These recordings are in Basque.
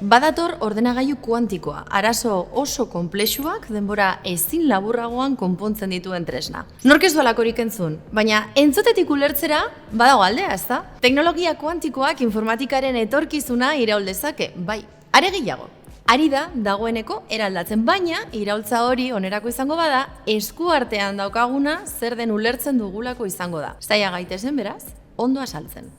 Badator ordenagailu kuantikoa, arazo oso konplexuak denbora ezin laburragoan konpontzen dituen tresna. Nork ez duelakorik entzun, baina entzutetik ulertzera badago aldea, ezta? Teknologia kuantikoak informatikaren etorkizuna iraul dezake, bai. Are gehiago, ari da dagoeneko eraldatzen, baina iraultza hori onerako izango bada, eskuartean daukaguna zer den ulertzen dugulako izango da. Zaila gaitezen beraz, ondo azaltzen.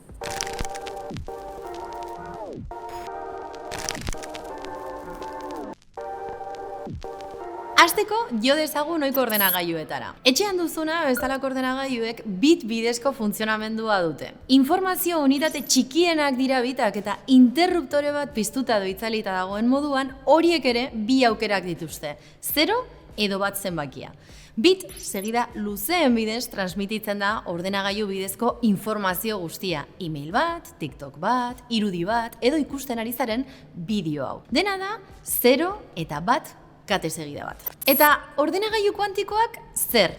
Hasteko jo dezagun ohiko ordenagailuetara. Etxean duzuna bezalako ordenagailuek bit bidezko funtzionamendua dute. Informazio unitate txikienak dira bitak eta interruptore bat piztuta edo itzalita dagoen moduan horiek ere bi aukerak dituzte. 0 edo bat zenbakia. Bit segida luzeen bidez transmititzen da ordenagailu bidezko informazio guztia. Email bat, TikTok bat, irudi bat edo ikusten ari zaren bideo hau. Dena da 0 eta bat kate segida bat. Eta ordenagailu kuantikoak zer?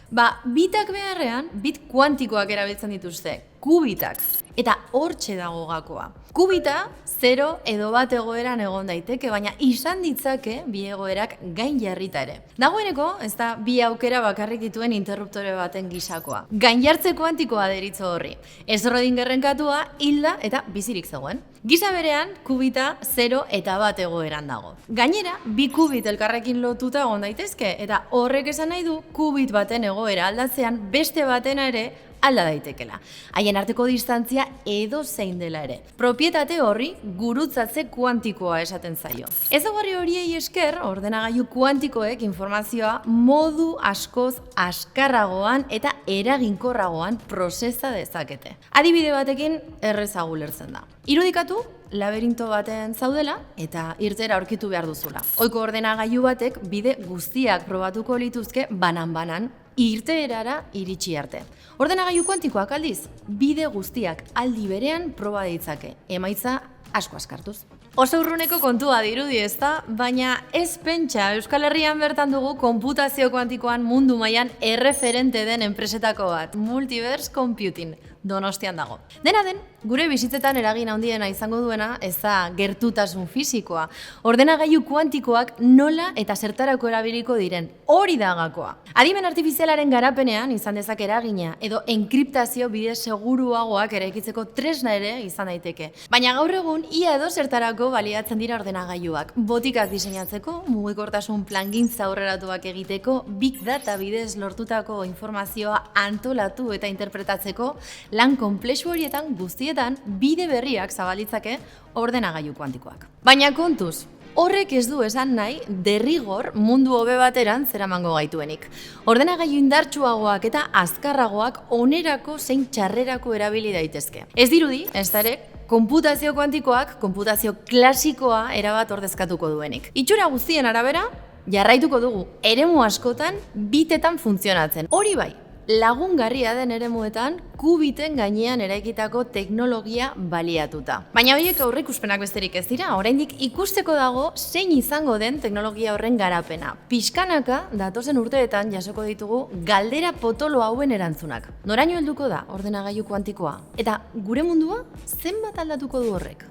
Bitak beharrean, bit kuantikoak erabiltzen dituzte, kubitak. Eta hortxe dago gakoa. Kubita 0 edo bat egoeran egon daiteke, baina izan ditzake bi egoerak gain jarrita ere. Dagoeneko, ez da bi aukera bakarrik dituen interruptore baten gisakoa. Gain jartze kuantikoa deritzo horri. Ez Schrödingerren katua hilda eta bizirik zegoen. Gisa berean, kubita 0 eta bat egoeran dago. Gainera, bi kubit elkarrekin lotuta egon daitezke, eta horrek esan nahi du kubit baten egoera aldatzean beste batena ere alda daitekela. Haien arteko distantzia edo zein dela ere. Propietate horri gurutzatze kuantikoa esaten zaio. Ezaugarri horiei esker, ordenagailu kuantikoek informazioa modu askoz askarragoan eta eraginkorragoan prozesa dezakete. Adibide batekin errezago ulertzen da. Irudikatu laberinto baten zaudela eta irtera aurkitu behar duzula. Ohiko ordenagailu batek bide guztiak probatuko lituzke banan-banan irteerara iritsi arte. Ordenagailu kuantikoak aldiz, bide guztiak aldi berean proba ditzake, emaitza asko askartuz. Oso urruneko kontua dirudi ezta, baina ez pentsa Euskal Herrian bertan dugu konputazio kuantikoan mundu mailan erreferente den enpresetako bat, Multiverse Computing, Donostian dago. Dena den, gure bizitzetan eragin handiena izango duena ez da gertutasun fisikoa. Ordenagailu kuantikoak nola eta zertarako erabiliko diren, hori da gakoa. Adimen artifizialaren garapenean izan dezake eragina edo enkriptazio bide seguruagoak eraikitzeko tresna ere izan daiteke. Baina gaur egun ia edo zertarako baliatzen dira ordenagailuak. Botikak diseinatzeko, mugikortasun plangintza aurreratuak egiteko, big data bidez lortutako informazioa antolatu eta interpretatzeko, lan konplexu horietan guztietan bide berriak zabalitzake ordenagailu kuantikoak. Baina kontuz, horrek ez du esan nahi derrigor mundu hobe bateran zeramango gaituenik. Ordenagailu indartsuagoak eta azkarragoak onerako zein txarrerako erabili daitezke. Ez dirudi, ez da ere, konputazio kuantikoak konputazio klasikoa erabat ordezkatuko duenik. Itxura guztien arabera, jarraituko dugu eremu askotan bitetan funtzionatzen. Hori bai, lagungarria den eremuetan kubiten gainean eraikitako teknologia baliatuta. Baina horiek aurreikuspenak besterik ez dira, oraindik ikusteko dago zein izango den teknologia horren garapena. Pixkanaka datozen urteetan jasoko ditugu galdera potolo hauen erantzunak. Noraino helduko da ordenagailu kuantikoa? Eta gure mundua zenbat aldatuko du horrek?